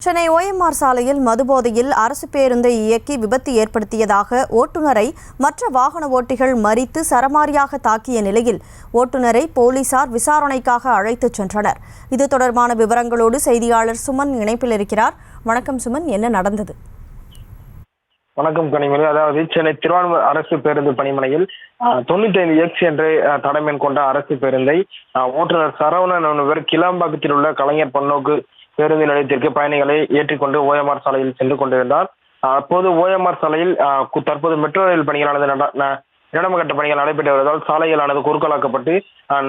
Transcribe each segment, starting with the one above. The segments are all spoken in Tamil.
சென்னை OMR சாலையில் மதுபோதையில் அரசு பேருந்தை இயக்கி விபத்து ஏற்படுத்தியதாக ஓட்டுநரை மற்ற வாகன ஓட்டிகள் மறித்து சரமாரியாக தாக்கிய நிலையில் ஓட்டுநரை போலீசார் விசாரணைக்காக அழைத்துச் சென்றனர். இது தொடர்பான விவரங்களோடு செய்தியாளர் சுமன் இணைப்பில் இருக்கிறார். வணக்கம் சுமன், என்ன நடந்தது? வணக்கம் கனிமொழி. அதாவது சென்னை திருவான்மூர் அரசு பேருந்து பணிமனையில் 95X என்ற தடமெண் கொண்ட அரசு பேருந்தை ஓட்டுநர் சரவணன் என்பவர் கிளாம்பாக்கத்தில் உள்ள கலைஞர் பன்னோக்கு பேருந்து நிலையத்திற்கு பயணிகளை ஏற்றிக்கொண்டு OMR சாலையில் சென்று கொண்டிருந்தார். அப்போது OMR சாலையில் தற்போது மெட்ரோ ரயில் பணிகளானது இரண்டாம் பணிகள் நடைபெற்று வருவதால் சாலைகளானது குறுக்கலாக்கப்பட்டு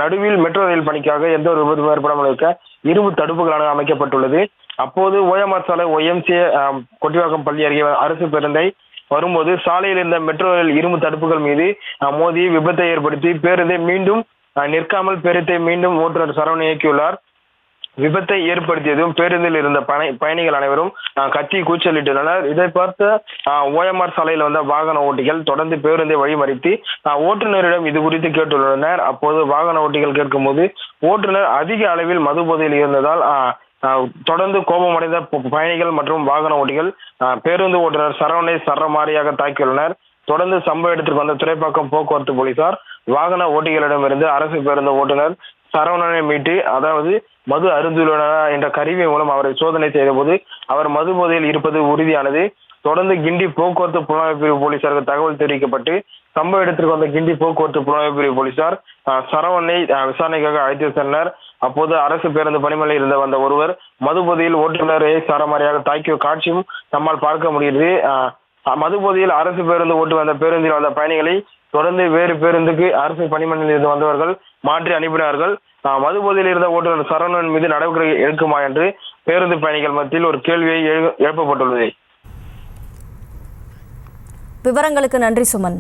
நடுவில் மெட்ரோ ரயில் பணிக்காக எந்த ஒரு விபத்து ஏற்படாமல் இருக்க இரும்பு தடுப்புகளானது அமைக்கப்பட்டுள்ளது. அப்போது OMR சாலை YMCA கொட்டிவாக்கம் பள்ளி அருகே அரசு பேருந்தை வரும்போது சாலையில் இருந்த மெட்ரோ ரயில் இரும்பு தடுப்புகள் மீது மோதி விபத்தை ஏற்படுத்தி பேருந்தை மீண்டும் நிற்காமல் பேருந்தை மீண்டும் ஓட்டுநர் சரவணன் இயக்கியுள்ளார். விபத்தை ஏற்படுத்தியதும் பேருந்தில் இருந்த பயணிகள் அனைவரும் கத்தி கூச்சலிட்டுள்ளனர். இதை பார்த்த OMR சாலையில் வந்த வாகன ஓட்டிகள் தொடர்ந்து பேருந்தை வழிமறித்து ஓட்டுநரிடம் இது குறித்து கேட்டுள்ளனர். அப்போது வாகன ஓட்டிகள் கேட்கும்போது ஓட்டுநர் அதிக அளவில் மது போதையில் இருந்ததால் தொடர்ந்து கோபமடைந்த பயணிகள் மற்றும் வாகன ஓட்டிகள் பேருந்து ஓட்டுநர் சரவணனை சரமாரியாக தாக்கியுள்ளனர். தொடர்ந்து சம்பவ இடத்திற்கு வந்த துறைப்பாக்கம் போக்குவரத்து போலீசார் வாகன ஓட்டிகளிடமிருந்து அரசு பேருந்து ஓட்டுநர் சரவணனை மீட்டு, அதாவது மது அருந்துள்ளனரா என்ற கருவி மூலம் அவரை சோதனை செய்த போது அவர் மது போதையில் இருப்பது உறுதியானது. தொடர்ந்து கிண்டி போக்குவரத்து புலனாய்வு பிரிவு போலீசாருக்கு தகவல் தெரிவிக்கப்பட்டு சம்பவ இடத்திற்கு வந்த கிண்டி போக்குவரத்து புலனாய்வு பிரிவு போலீசார் சரவணனை விசாரணைக்காக அழைத்து சென்றனர். அப்போது அரசு பேருந்து பணிமனையில் இருந்து வந்த ஒருவர் மது போதையில் ஓட்டுநரை சரமாரியாக தாக்கிய காட்சியும் நம்மால் பார்க்க முடியுது. மது போதையில் அரசு பேருந்து ஓட்டு வந்த பேருந்தில் வந்த பயணிகளை தொடர்ந்து வேறு பேருந்துக்கு அரசு பணிமனையில் இருந்து வந்தவர்கள் மாற்றி அனுப்பினார்கள். மது போதையில் இருந்த ஓட்டுநர் சரவணன் மீது நடவடிக்கை எடுக்குமா என்று பேருந்து பயணிகள் மத்தியில் ஒரு கேள்வியை எழுப்பப்பட்டுள்ளது. விவரங்களுக்கு நன்றி சுமன்.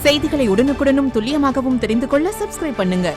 செய்திகளை உடனுக்குடனும் துல்லியமாகவும் தெரிந்து கொள்ள சப்ஸ்கிரைப் பண்ணுங்க.